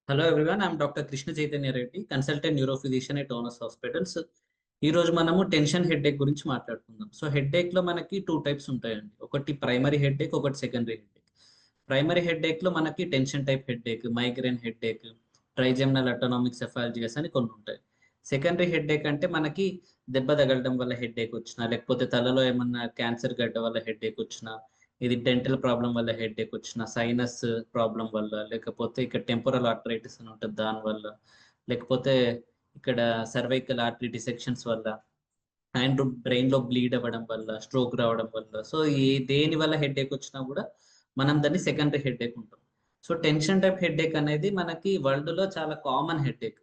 Hello everyone, I'm doctor Krishna Chaitanya Reddy, consultant neurophysician at onus hospitals. ఈ రోజు మనము టెన్షన్ హెడ్ఏక్ గురించి మాట్లాడుకుందాం. సో హెడ్ఏక్ లో మనకి టూ టైప్స్ ఉంటాయండి. ఒకటి ప్రైమరీ హెడ్ఏక్, ఒకటి సెకండరీ హెడ్ఏక్. ప్రైమరీ హెడ్ఏక్ లో మనకి tension type headache, migraine headache, trigeminal autonomic cephalalgias అని కొన్ని ఉంటాయి. సెకండరీ హెడ్ఏక్ అంటే మనకి దెబ్బ తగలడం వల్ల హెడ్ఏక్ వచ్చినా, లేకపోతే తలలో ఏమన్నా క్యాన్సర్ గడ్డ వల్ల హెడ్ఏక్ వచ్చినా, ఇది డెంటల్ ప్రాబ్లం వల్ల హెడ్ఏక్ వచ్చిన, సైనస్ ప్రాబ్లం వల్ల, లేకపోతే ఇక్కడ టెంపోరల్ ఆర్థరైటిస్ అని ఉంటుంది దాని వల్ల, లేకపోతే ఇక్కడ సర్వైకల్ ఆర్టరీ డిసెక్షన్స్ వల్ల, అండ్ బ్రెయిన్ లో బ్లీడ్ అవ్వడం వల్ల, స్ట్రోక్ రావడం వల్ల, సో దేని వల్ల హెడ్ఏక్ వచ్చినా కూడా మనం దాన్ని సెకండరీ హెడ్ఏక్ ఉంటాం. సో టెన్షన్ టైప్ హెడ్ఏక్ అనేది మనకి వరల్డ్ లో చాలా కామన్ హెడ్ఏక్.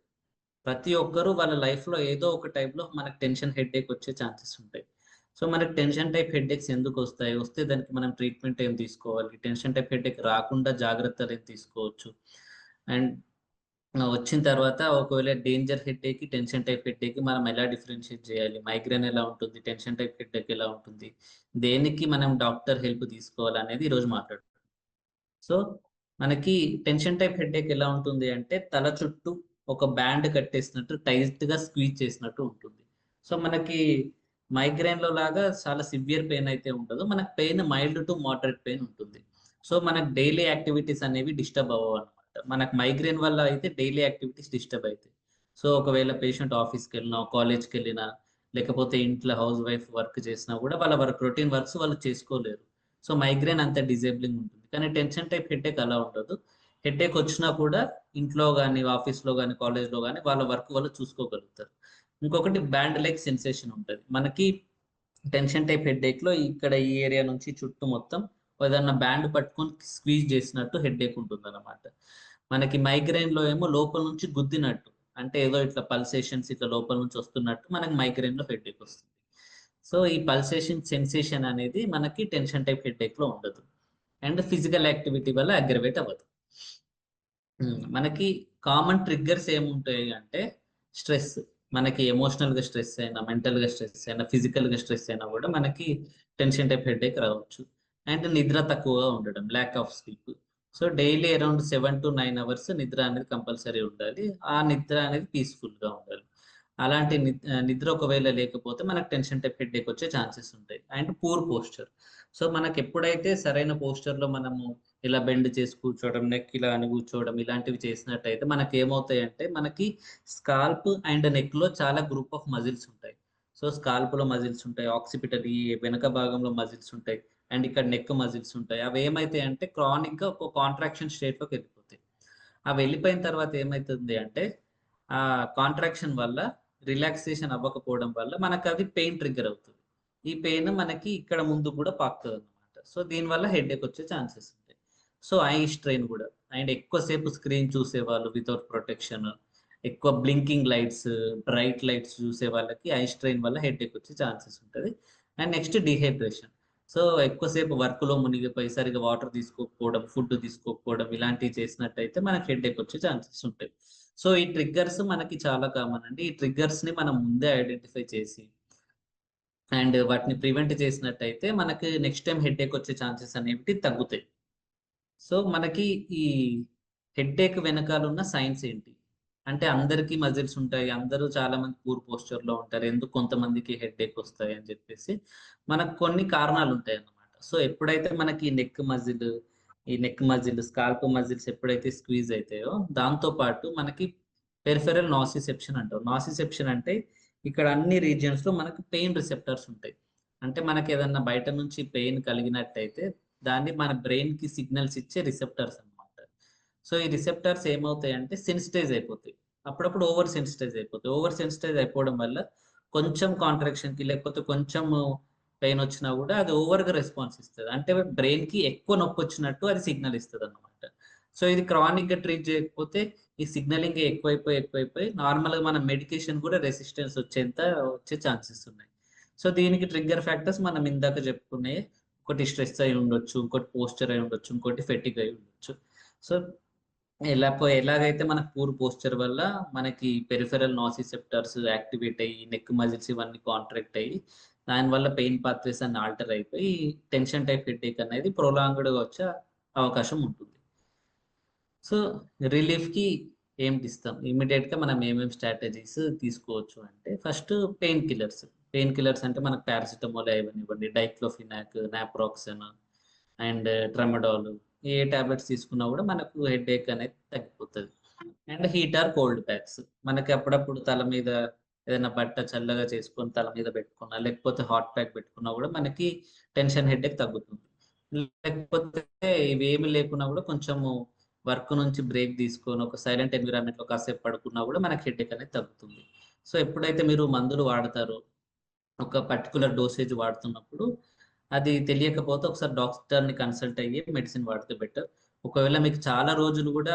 ప్రతి ఒక్కరూ వాళ్ళ లైఫ్ లో ఏదో ఒక టైప్ లో మనకి టెన్షన్ హెడ్ఏక్ వచ్చే ఛాన్సెస్ ఉంటాయి. సో మనకి టెన్షన్ టైప్ హెడ్ఏక్స్ ఎందుకు వస్తాయి, వస్తే దానికి మనం ట్రీట్మెంట్ ఏం తీసుకోవాలి, టెన్షన్ టైప్ హెడ్ఏక్ రాకుండా జాగ్రత్తలు ఏం తీసుకోవచ్చు, అండ్ వచ్చిన తర్వాత ఒకవేళ డేంజర్ హెడ్ఏక్ కి టెన్షన్ టైప్ హెడ్ఏక్ మనం ఎలా డిఫరెన్షియేట్ చేయాలి, మైగ్రేన్ ఎలా ఉంటుంది, టెన్షన్ టైప్ హెడ్ఏక్ ఎలా ఉంటుంది, దేనికి మనం డాక్టర్ హెల్ప్ తీసుకోవాలి అనేది ఈరోజు మాట్లాడుతున్నాం. సో మనకి టెన్షన్ టైప్ హెడ్ఏక్ ఎలా ఉంటుంది అంటే తల చుట్టూ ఒక బ్యాండ్ కట్టేసినట్టు టైట్ గా స్క్వీజ్ చేసినట్టు ఉంటుంది. సో మనకి మైగ్రేన్ లో లాగా చాలా సివియర్ పెయిన్ అయితే ఉండదు, మనకి pain mild to moderate pain ఉంటుంది. సో మనకి డైలీ యాక్టివిటీస్ అనేవి డిస్టర్బ్ అవ్వవు అనమాట. మనకు మైగ్రేన్ వల్ల అయితే డైలీ యాక్టివిటీస్ డిస్టర్బ్ అవుతాయి. సో ఒకవేళ పేషెంట్ ఆఫీస్కి వెళ్ళినా, కాలేజ్కి వెళ్ళినా, లేకపోతే ఇంట్లో హౌస్ వైఫ్ వర్క్ చేసినా కూడా వాళ్ళ వర్క్ రొటీన్ వర్క్స్ వాళ్ళు చేసుకోలేరు. సో మైగ్రేన్ అంత డిజేబులింగ్ ఉంటుంది. కానీ టెన్షన్ టైప్ హెడ్ఏక్ అలా ఉండదు. హెడ్ఏక్ వచ్చినా కూడా ఇంట్లో కానీ, ఆఫీస్లో కానీ, కాలేజ్లో కానీ వాళ్ళ వర్క్ వాళ్ళు చూసుకోగలుగుతారు. ఇంకొకటి బ్యాండ్ లైక్ సెన్సేషన్ ఉంటుంది మనకి. టెన్షన్ టైప్ హెడ్ఏక్ లో ఇక్కడ ఈ ఏరియా నుంచి చుట్టూ మొత్తం ఏదన్నా బ్యాండ్ పట్టుకొని స్క్వీజ్ చేసినట్టు హెడ్ఏక్ ఉంటుంది అనమాట. మనకి మైగ్రేన్ లో ఏమో లోపల నుంచి గుద్దినట్టు, అంటే ఏదో ఇట్లా పల్సేషన్స్ ఇట్లా లోపల నుంచి వస్తున్నట్టు మనకి మైగ్రేన్ లో హెడ్ఏక్ వస్తుంది. సో ఈ పల్సేషన్ సెన్సేషన్ అనేది మనకి టెన్షన్ టైప్ హెడ్ఏక్ లో ఉండదు. అండ్ ఫిజికల్ యాక్టివిటీ వల్ల అగ్రవేట్ అవ్వదు. మనకి కామన్ ట్రిగ్గర్స్ ఏముంటాయి అంటే స్ట్రెస్. మనకి ఎమోషనల్ గా స్ట్రెస్ అయినా, మెంటల్ గా స్ట్రెస్ అయినా, ఫిజికల్ గా స్ట్రెస్ అయినా కూడా మనకి టెన్షన్ టైప్ హెడేక్ రావచ్చు. అండ్ నిద్ర తక్కువగా ఉండడం, lack of sleep. So daily around 7 to 9 hours నిద్ర అనేది కంపల్సరీ ఉండాలి. ఆ నిద్ర అనేది పీస్ఫుల్ గా ఉండాలి. అలాంటి నిద్ర ఒకవేళ లేకపోతే మనకు టెన్షన్ టైప్ హెడేక్ వచ్చే ఛాన్సెస్ ఉంటాయి. And poor posture. సో మనకి ఎప్పుడైతే సరైన పోస్చర్ లో మనము ఇలా బెండ్ చేసి కూర్చోవడం, నెక్ ఇలా అని కూర్చోవడం, ఇలాంటివి చేసినట్టయితే మనకి ఏమవుతాయంటే మనకి స్కాల్ప్ అండ్ నెక్ లో చాలా గ్రూప్ ఆఫ్ మజిల్స్ ఉంటాయి. సో స్కాల్ప్ లో మజిల్స్ ఉంటాయి, ఆక్సిపిటల్ ఈ వెనక భాగంలో మజిల్స్ ఉంటాయి, అండ్ ఇక్కడ నెక్ మజిల్స్ ఉంటాయి. అవి ఏమైతాయి అంటే క్రానిక్ గా ఒక కాంట్రాక్షన్ స్టేట్ లోకి వెళ్ళిపోతాయి. అవి వెళ్ళిపోయిన తర్వాత ఏమైతుంది అంటే ఆ కాంట్రాక్షన్ వల్ల రిలాక్సేషన్ అవ్వకపోవడం వల్ల మనకు అది పెయిన్ ట్రిగ్గర్ అవుతుంది. ఈ పెయిన్ మనకి ఇక్కడ ముందు కూడా పాకుతుంది అనమాట. సో దీనివల్ల హెడేక్ వచ్చే ఛాన్సెస్ ఉంటాయి. సో ఐ స్ట్రెయిన్ కూడా, అండ్ ఎక్కువసేపు స్క్రీన్ చూసేవాళ్ళు వితౌట్ ప్రొటెక్షన్, ఎక్కువ బ్లింకింగ్ లైట్స్, బ్రైట్ లైట్స్ చూసే వాళ్ళకి ఐ స్ట్రెయిన్ వల్ల హెడేక్ వచ్చే ఛాన్సెస్ ఉంటుంది. And next dehydration. సో ఎక్కువసేపు వర్క్ లో మునిగిపోయి సరిగా వాటర్ తీసుకోకపోవడం, ఫుడ్ తీసుకోకపోవడం, ఇలాంటివి చేసినట్టయితే మనకి హెడేక్ వచ్చే ఛాన్సెస్ ఉంటాయి. సో ఈ ట్రిగ్గర్స్ మనకి చాలా కామన్ అండి. ఈ ట్రిగ్గర్స్ ని మనం ముందే ఐడెంటిఫై చేసి అండ్ వాటిని ప్రివెంట్ చేసినట్టయితే మనకి నెక్స్ట్ టైం హెడేక్ వచ్చే ఛాన్సెస్ అనేవి తగ్గుతాయి. సో మనకి ఈ హెడేక్ వెనకాల ఉన్న సైన్స్ ఏంటి అంటే అందరికీ మజిల్స్ ఉంటాయి, అందరూ చాలా మంది పూర్ పోస్చర్ లో ఉంటారు, ఎందుకు కొంతమందికి హెడేక్ వస్తాయి అని చెప్పేసి మనకు కొన్ని కారణాలు ఉంటాయి అన్నమాట. సో ఎప్పుడైతే మనకి ఈ నెక్ మజిల్ స్కాల్ప్ మజిల్స్ ఎప్పుడైతే స్క్వీజ్ అవుతాయో దాంతో పాటు మనకి పెరిఫెరల్ నాసిసెప్షన్ అంటారు. నాసిసెప్షన్ అంటే ఇక్కడ అన్ని రీజియన్స్ లో మనకి పెయిన్ రిసెప్టర్స్ ఉంటాయి. అంటే మనకి ఏదన్నా బయట నుంచి పెయిన్ కలిగినట్టయితే దాన్ని మన బ్రెయిన్ కి సిగ్నల్స్ ఇచ్చే రిసెప్టర్స్ అన్నమాట. సో ఈ రిసెప్టర్స్ ఏమవుతాయి అంటే సెన్సిటైజ్ అయిపోతాయి. అప్పుడప్పుడు ఓవర్ సెన్సిటైజ్ అయిపోతాయి. ఓవర్ సెన్సిటైజ్ అయిపోవడం వల్ల కొంచెం కాంట్రాక్షన్ కి లేకపోతే కొంచెం పెయిన్ వచ్చినా కూడా అది ఓవర్ గా రెస్పాన్స్ ఇస్తుంది. అంటే బ్రెయిన్ కి ఎక్కువ నొప్పి వచ్చినట్టు అది సిగ్నల్ ఇస్తుంది అన్నమాట. సో ఇది క్రానిక్ గా ట్రీట్ చేయకపోతే ఈ సిగ్నలింగ్ ఎక్కువైపోయి నార్మల్ గా మన మెడికేషన్ కూడా రెసిస్టెన్స్ వచ్చే ఛాన్సెస్ ఉన్నాయి. సో దీనికి ట్రిగ్గర్ ఫ్యాక్టర్స్ మనం ఇందాక చెప్పుకునే, ఒకటి స్ట్రెస్ అయి ఉండొచ్చు, ఇంకోటి పోస్చర్ అయి ఉండొచ్చు, ఇంకోటి ఫెటిక్ అయి ఉండొచ్చు. సో ఎలాగైతే మనకు పూర్ పోస్చర్ వల్ల మనకి పెరిఫెరల్ నాసిసెప్టర్స్ యాక్టివేట్ అయ్యి నెక్ మజిల్స్ ఇవన్నీ కాంట్రాక్ట్ అయ్యి దానివల్ల పెయిన్ పాత్వేస్ అన్ని ఆల్టర్ అయిపోయి టెన్షన్ టైప్ హెడేక్ అనేది ప్రొలాంగ్డ్ గా వచ్చే అవకాశం ఉంటుంది. సో రిలీఫ్ కి ఏంటి ఇస్తాం ఇమీడియట్ గా మనం ఏమేమి స్ట్రాటజీస్ తీసుకోవచ్చు అంటే ఫస్ట్ పెయిన్ కిల్లర్స్ అంటే మనకు పారాసిటమాల్ ఇవ్వండి, డైక్లోఫినాక్, నాప్రాక్సన్ అండ్ ట్రమడాల్, ఏ టాబ్లెట్స్ తీసుకున్నా కూడా మనకు హెడ్ ఏక్ అనేది తగ్గిపోతుంది. And heat or cold packs, మనకి అప్పుడప్పుడు తల మీద ఏదైనా బట్ట చల్లగా చేసుకొని తల మీద పెట్టుకున్నా, లేకపోతే హాట్ ప్యాక్ పెట్టుకున్నా కూడా మనకి టెన్షన్ హెడ్ ఏక్ తగ్గుతుంది. లేకపోతే ఇవేమి లేకున్నా కూడా కొంచెము వర్క్ నుంచి బ్రేక్ తీసుకొని ఒక సైలెంట్ ఎన్విరాన్మెంట్ లో కాసేపు పడుకున్నా కూడా మనకి హెడ్ ఏక్ అనేది తగ్గుతుంది. సో ఎప్పుడైతే మీరు మందులు వాడతారో, ఒక పర్టికులర్ డోసేజ్ వాడుతున్నప్పుడు అది తెలియకపోతే ఒకసారి డాక్టర్ని కన్సల్ట్ అయ్యి మెడిసిన్ వాడితే బెటర్. ఒకవేళ మీకు చాలా రోజులు కూడా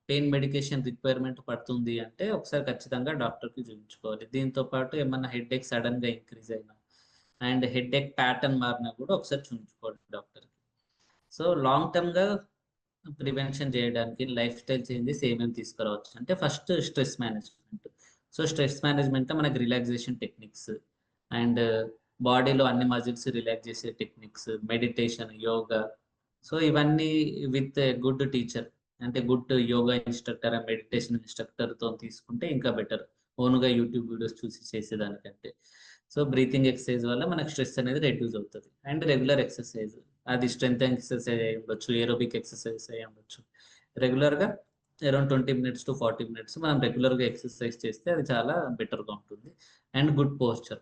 పెయిన్ మెడికేషన్ రిక్వైర్మెంట్ పడుతుంది అంటే ఒకసారి ఖచ్చితంగా డాక్టర్కి చూపించుకోవాలి. దీంతో పాటు ఏమన్నా హెడ్ ఏక్ సడన్ గా ఇంక్రీజ్ అయినా అండ్ హెడ్ ఏక్ ప్యాటర్న్ మారినా కూడా ఒకసారి చూపించుకోవాలి డాక్టర్కి. సో లాంగ్ టర్మ్ గా ప్రివెన్షన్ చేయడానికి లైఫ్ స్టైల్ చేంజెస్ ఏమేమి తీసుకురావచ్చు అంటే first stress management. So stress management మనకి రిలాక్సేషన్ టెక్నిక్స్ అండ్ బాడీలో అన్ని మజిల్స్ రిలాక్స్ చేసే టెక్నిక్స్, మెడిటేషన్, యోగా. సో ఇవన్నీ విత్ గుడ్ టీచర్ అంటే good yoga instructor, meditation instructor తో తీసుకుంటే ఇంకా బెటర్, ఓన్గా యూట్యూబ్ వీడియోస్ చూసి చేసేదానికంటే. సో బ్రీతింగ్ ఎక్సర్సైజ్ వల్ల మనకు స్ట్రెస్ అనేది రెడ్యూస్ అవుతుంది. అండ్ రెగ్యులర్ ఎక్సర్సైజ్, అది స్ట్రెంత్ ఎక్సర్సైజ్ అయి ఉండొచ్చు, ఏరోబిక్ ఎక్సర్సైజ్ అయి ఉండొచ్చు. రెగ్యులర్గా అరౌండ్ 20 minutes to 40 minutes మనం రెగ్యులర్గా ఎక్సర్సైజ్ చేస్తే అది చాలా బెటర్గా ఉంటుంది. And good posture.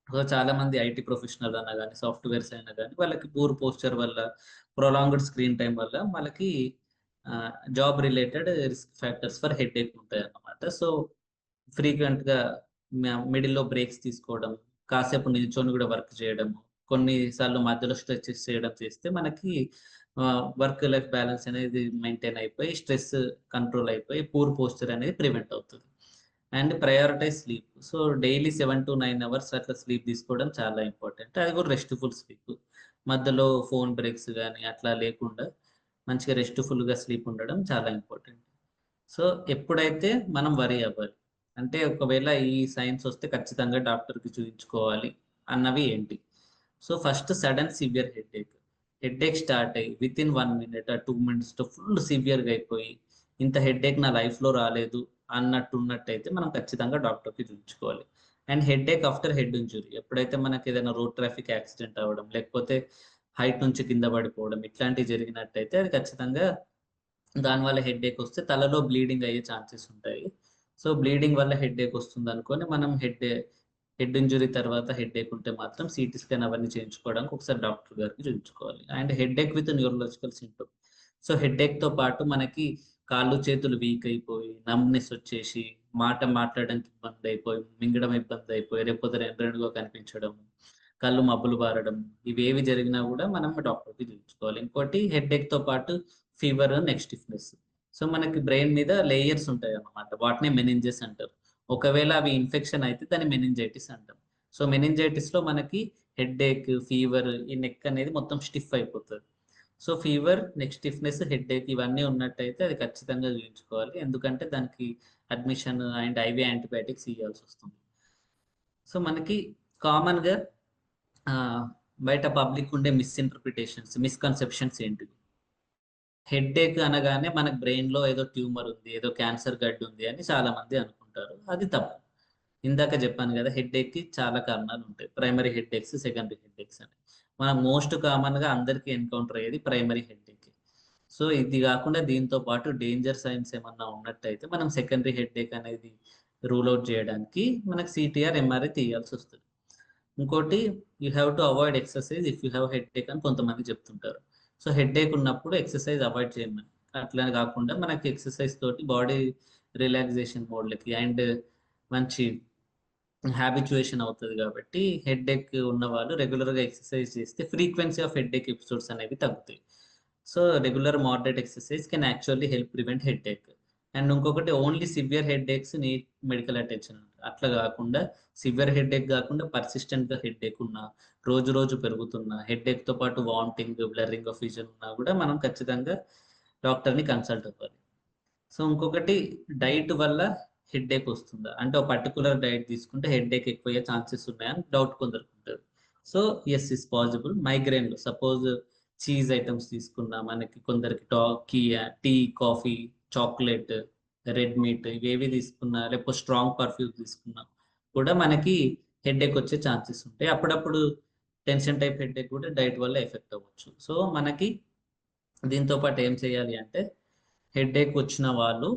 సో చాలా మంది ఐటీ ప్రొఫెషనల్ అన్నా కానీ, సాఫ్ట్వేర్స్ అయినా కానీ, వాళ్ళకి పూర్ పోస్చర్ వల్ల, ప్రొలాంగ్డ్ స్క్రీన్ టైం వల్ల వాళ్ళకి job related risk factors for headache ఉంటాయి అన్నమాట. సో ఫ్రీక్వెంట్ గా మిడిల్లో బ్రేక్స్ తీసుకోవడం, కాసేపు నిల్చొని కూడా వర్క్ చేయడం, కొన్నిసార్లు మధ్యలో స్ట్రెచెస్ చేయడం చేస్తే మనకి వర్క్ లైఫ్ బ్యాలెన్స్ అనేది మెయింటైన్ అయిపోయి స్ట్రెస్ కంట్రోల్ అయిపోయి పూర్ పోస్చర్ అనేది ప్రివెంట్ అవుతుంది. And prioritize sleep. So daily 7 to 9 hours అట్లా స్లీప్ తీసుకోవడం చాలా ఇంపార్టెంట్. అది కూడా రెస్ట్ఫుల్ స్లీప్, మధ్యలో ఫోన్ బ్రేక్స్ కానీ అట్లా లేకుండా మంచిగా రెస్ట్ఫుల్గా స్లీప్ ఉండడం చాలా ఇంపార్టెంట్. సో ఎప్పుడైతే మనం వరీ అవ్వాలి అంటే ఒకవేళ ఈ సైన్స్ వస్తే ఖచ్చితంగా డాక్టర్కి చూపించుకోవాలి అన్నవి ఏంటి? So first sudden severe headache start అయ్యి విత్ ఇన్ 1 minute ఆ 2 minutes ఫుల్ సివియర్గా అయిపోయి ఇంత హెడ్ ఏక్ నా లైఫ్లో రాలేదు అన్నట్టు ఉన్నట్టయితే మనం ఖచ్చితంగా డాక్టర్కి చూపించుకోవాలి. And headache after head injury, ఎప్పుడైతే మనకి ఏదైనా రోడ్ ట్రాఫిక్ యాక్సిడెంట్ అవ్వడం, లేకపోతే హైట్ నుంచి కింద పడిపోవడం ఇట్లాంటివి జరిగినట్టయితే అది ఖచ్చితంగా దానివల్ల హెడ్ ఏక్ వస్తే తలలో బ్లీడింగ్ అయ్యే ఛాన్సెస్ ఉంటాయి. సో బ్లీడింగ్ వల్ల హెడ్ ఏక్ వస్తుంది అనుకొని మనం హెడ్ ఇంజురీ తర్వాత హెడ్ ఏక్ ఉంటే మాత్రం సిటీ స్కాన్ అవన్నీ చేయించుకోవడానికి ఒకసారి డాక్టర్ గారికి చూపించుకోవాలి. And headache with neurological symptom. So headache తో పాటు మనకి కాళ్ళు చేతులు వీక్ అయిపోయి, నమ్నెస్ వచ్చేసి, మాట్లాడడానికి ఇబ్బంది అయిపోయి, మింగడం ఇబ్బంది అయిపోయి, లేకపోతే రెండు రెండుగా కనిపించడం, కళ్ళు మబ్బులు బారడం, ఇవేవి జరిగినా కూడా మనం డాక్టర్కి చూపించుకోవాలి. ఇంకోటి హెడ్ ఏక్ తో పాటు ఫీవర్, నెక్ స్టిఫ్నెస్. సో మనకి బ్రెయిన్ మీద లేయర్స్ ఉంటాయి అన్నమాట, వాటిని మెనింజెస్ అంటారు. ఒకవేళ అవి ఇన్ఫెక్షన్ అయితే దాన్ని మెనింజైటిస్ అంటాం. సో మెనింజైటిస్ లో మనకి హెడ్ ఏక్, ఫీవర్, ఈ నెక్ అనేది మొత్తం స్టిఫ్ అయిపోతుంది. So fever, neck stiffness, headache ఇవన్నీ ఉన్నట్టయితే అది ఖచ్చితంగా చూపించుకోవాలి. ఎందుకంటే దానికి అడ్మిషన్ అండ్ ఐవి యాంటీబయాటిక్స్ ఇవ్వాల్సి వస్తుంది. సో మనకి కామన్గా బయట పబ్లిక్ ఉండే మిస్ఇంటర్ప్రిటేషన్స్, మిస్కన్సెప్షన్స్ ఏంటి? హెడ్ ఏక్ అనగానే మనకు బ్రెయిన్ లో ఏదో ట్యూమర్ ఉంది, ఏదో క్యాన్సర్ గడ్డి ఉంది అని చాలా మంది అనుకుంటారు. అది తప్పు. ఇందాక చెప్పాను కదా, హెడ్ ఏక్ కి చాలా కారణాలు ఉంటాయి. Primary headaches, secondary headaches అని. మనం మోస్ట్ కామన్ గా అందరికీ ఎన్కౌంటర్ అయ్యేది ప్రైమరీ హెడ్ ఏక్. సో ఇది కాకుండా దీంతో పాటు డేంజర్ సైన్స్ ఏమన్నా ఉన్నట్టయితే మనం సెకండరీ హెడ్ ఏక్ అనేది రూల్ అవుట్ చేయడానికి మనకి సిటిఆర్, ఎంఆర్ఐ తీయాల్సి వస్తుంది. ఇంకోటి, you have to avoid exercise if you have headache అని కొంతమంది చెప్తుంటారు. సో హెడ్ ఏక్ ఉన్నప్పుడు ఎక్సర్సైజ్ అవాయిడ్ చేయమని. అట్లా కాకుండా మనకి ఎక్సర్సైజ్ తోటి బాడీ రిలాక్సేషన్ మోడ్లకి అండ్ మంచి హ్యాబిచుయేషన్ అవుతుంది. కాబట్టి హెడ్ ఏక్ ఉన్న వాళ్ళు రెగ్యులర్గా ఎక్సర్సైజ్ చేస్తే frequency of headache episodes అనేవి తగ్గుతాయి. So regular moderate exercise can actually help prevent headache. And ఇంకొకటి, only severe headaches need medical attention. అట్లా కాకుండా సివియర్ హెడ్ ఏక్ కాకుండా పర్సిస్టెంట్ గా హెడ్ ఏక్ ఉన్నా, రోజు రోజు పెరుగుతున్న హెడ్ ఏక్ తో పాటు వామిటింగ్, బ్లరింగ్ ఆఫ్ విజన్ ఉన్నా కూడా మనం ఖచ్చితంగా డాక్టర్ని కన్సల్ట్ అవ్వాలి. సో ఇంకొకటి, డైట్ వల్ల హెడ్ ఏక్ వస్తుందా అంటే ఒక పర్టికులర్ డైట్ తీసుకుంటే హెడ్ ఏక్ ఎక్కువ ఛాన్సెస్ ఉన్నాయని డౌట్ కొందరికి ఉంటుంది. So yes, is possible. Migraine లో సపోజ్ చీజ్ ఐటమ్స్ తీసుకున్నా మనకి కొందరికి tea, coffee, chocolate, red meat ఇవేవి తీసుకున్నా, లేకపోతే స్ట్రాంగ్ పర్ఫ్యూమ్ తీసుకున్నా కూడా మనకి హెడేక్ వచ్చే ఛాన్సెస్ ఉంటాయి. అప్పుడప్పుడు టెన్షన్ టైప్ హెడేక్ కూడా డైట్ వల్ల ఎఫెక్ట్ అవ్వచ్చు. సో మనకి దీంతో పాటు ఏం చేయాలి అంటే, హెడేక్ వచ్చిన వాళ్ళు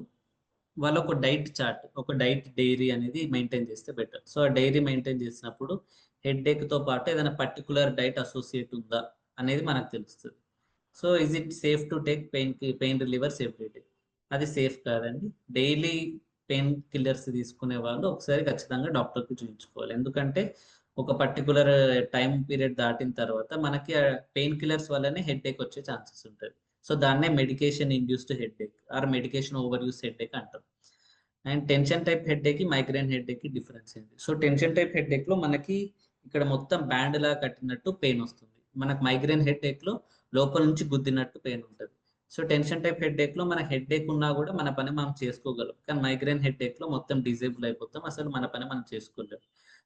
ఒక డైట్ చార్ట్, ఒక డైట్ డైరీ అనేది మెయింటైన్ చేస్తే బెటర్. సో ఆ డైరీ మెయింటైన్ చేసినప్పుడు హెడేక్తో పాటు ఏదైనా పర్టికులర్ డైట్ అసోసియేట్ ఉందా అనేది మనకు తెలుస్తుంది. So is it safe to take pain relievers every day? అది సేఫ్ కాదండి. డైలీ పెయిన్ కిల్లర్స్ తీసుకునే వాళ్ళు ఒకసారి ఖచ్చితంగా డాక్టర్కి చూపించుకోవాలి. ఎందుకంటే ఒక పర్టికులర్ టైం పీరియడ్ దాటిన తర్వాత మనకి పెయిన్ కిల్లర్స్ వల్లనే హెడేక్ వచ్చే ఛాన్సెస్ ఉంటుంది. సో దాన్నే medication induced headache or medication overuse headache అంటారు. And tension type headache, migraine headache difference ఏంటి? సో టెన్షన్ టైప్ హెడేక్ లో మనకి ఇక్కడ మొత్తం బ్యాండ్ లా కట్టినట్టు పెయిన్ వస్తుంది. మనకు మైగ్రేన్ హెడేక్ లో లోపల నుంచి గుద్దినట్టు పెయిన్ ఉంటుంది. సో టెన్షన్ టైప్ హెడేక్ లో మన హెడేక్ ఉన్నా కూడా మన పని మనం చేసుకోగలం. కానీ మైగ్రేన్ హెడేక్ లో మొత్తం డిజేబుల్ అయిపోతాం, అసలు మన పని మనం చేసుకోలేం.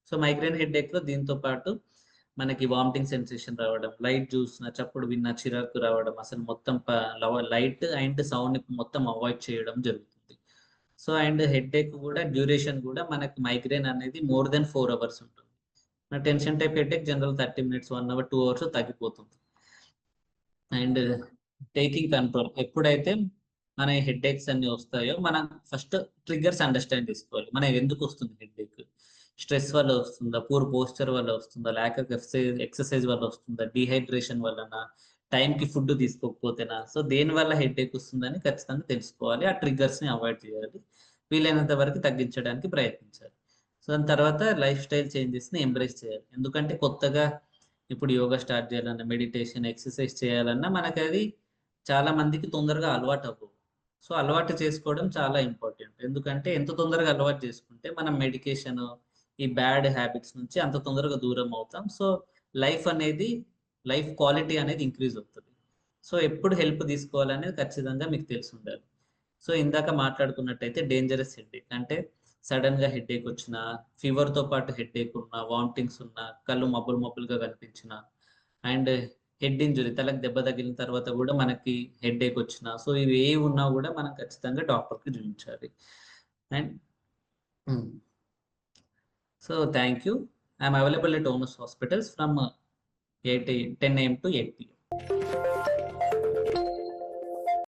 సో మైగ్రేన్ హెడేక్ లో దీంతో పాటు మనకి వామిటింగ్ సెన్సేషన్ రావడం, లైట్ చూసిన, చప్పుడు విన్న, చిరాకు రావడం, అసలు మొత్తం లైట్ అండ్ సౌండ్ మొత్తం అవాయిడ్ చేయడం జరుగుతుంది. సో అండ్ హెడేక్ కూడా డ్యూరేషన్ కూడా మనకి మైగ్రేన్ అనేది మోర్ దెన్ 4 అవర్స్ ఉంటుంది. Tension type headache general 30 minutes, 1 hour, 2 hours తగ్గిపోతుంది. అండ్ టేకింగ్ కంట్రోల్, ఎప్పుడైతే మన హెడేక్స్ అన్ని వస్తాయో మనం ఫస్ట్ ట్రిగ్గర్స్ అండర్స్టాండ్ చేసుకోవాలి. మన ఎందుకు వస్తుంది హెడేక్? స్ట్రెస్ వల్ల వస్తుందా, పూర్ పోస్చర్ వల్ల వస్తుందా, ల్యాక్ ఆఫ్ ఎక్సర్సైజ్ వల్ల వస్తుందా, డిహైడ్రేషన్ వల్లనా, టైంకి ఫుడ్ తీసుకోకపోతేనా? సో దేని వల్ల హెడేక్ వస్తుందని ఖచ్చితంగా తెలుసుకోవాలి. ఆ ట్రిగ్గర్స్ ని అవాయిడ్ చేయాలి, వీలైనంత వరకు తగ్గించడానికి ప్రయత్నించాలి. సో దాని తర్వాత లైఫ్ స్టైల్ చేంజెస్ ని ఎంబ్రేస్ చేయాలి. ఎందుకంటే కొత్తగా ఇప్పుడు యోగా స్టార్ట్ చేయాలన్నా, మెడిటేషన్, ఎక్సర్సైజ్ చేయాలన్నా మనకి అది చాలా మందికి తొందరగా అలవాటు అవ్వవు. సో అలవాటు చేసుకోవడం చాలా ఇంపార్టెంట్. ఎందుకంటే ఎంత తొందరగా అలవాటు చేసుకుంటే మనం మెడికేషన్, ఈ బ్యాడ్ హ్యాబిట్స్ నుంచి అంత తొందరగా దూరం అవుతాం. సో లైఫ్ అనేది, లైఫ్ క్వాలిటీ అనేది ఇంక్రీజ్ అవుతుంది. సో ఎప్పుడు హెల్ప్ తీసుకోవాలనేది ఖచ్చితంగా మీకు తెలిసి ఉండాలి. సో ఇందాక మాట్లాడుకున్నట్టయితే డేంజరస్ హెడేక్ అంటే సడన్ గా హెడేక్ వచ్చిన, ఫీవర్ తో పాటు హెడేక్ ఉన్న, వామిటింగ్స్ ఉన్న, కళ్ళు మబ్బులు మబ్బులుగా కనిపించిన, అండ్ హెడ్ ఇంజురీ, తలకు దెబ్బ తగిలిన తర్వాత కూడా మనకి హెడేక్ వచ్చిన, సో ఇవి ఏ ఉన్నా కూడా మనం ఖచ్చితంగా డాక్టర్కి చూపించాలి. And so thank you. I'm available at onus hospitals from 10 AM to 8 PM.